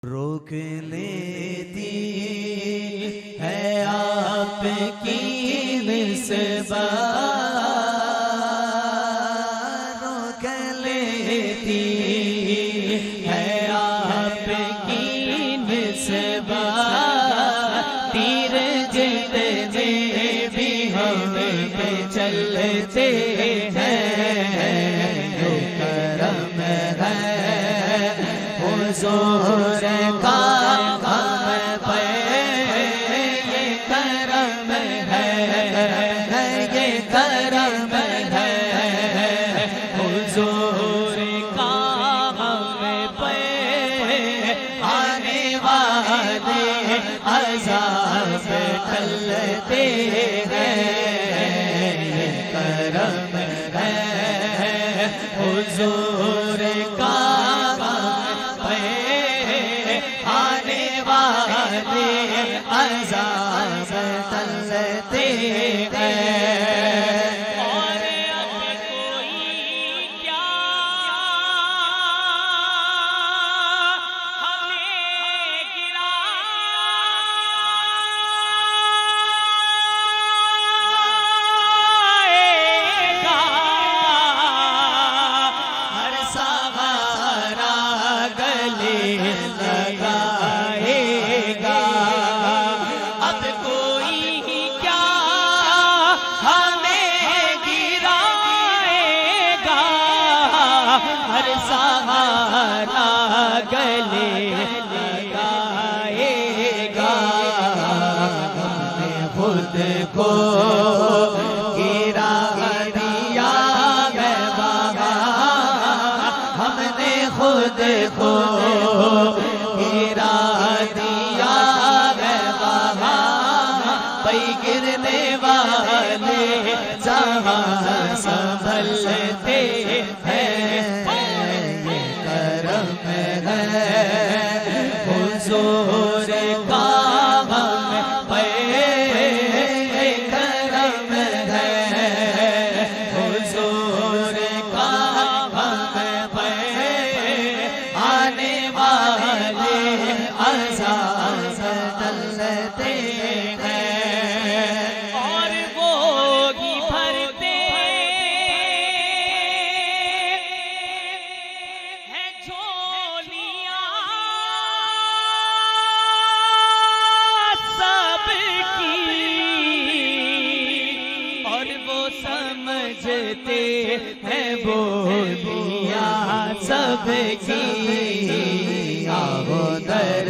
रोक लेती है आपकी निस्बत, रोक लेती है आपकी निस्बत। तीर जितने भी हम पे चलते हैं, जो करम है हुजूर का हम पे, ये करम है, ये करम है हुजूर का हम पे। आने वाले अज़ाब टलते हैं, ये करम है हुजूर का अज़ाब टलते हैं। और अब कोई क्या हमें गिराएगा, हर सहारा गले लगाएगा। अब कोई क्या हमें गिराएगा, हर सहारा गले लगाएगा। हमने खुद को गिरा दिया है बाबा, हमने खुद को गिरा दिया है बाबा। पई गिरने वाले जहाँ संभलते हैं, ये करम है हुजूर का हम पे, ये करम है हुजूर का हम पे। आने वाले अज़ाब टलते हैं, और वो ही भरते हैं झोलियां सबकी, और वो समझते हैं बोलियां सबकी। आओ दर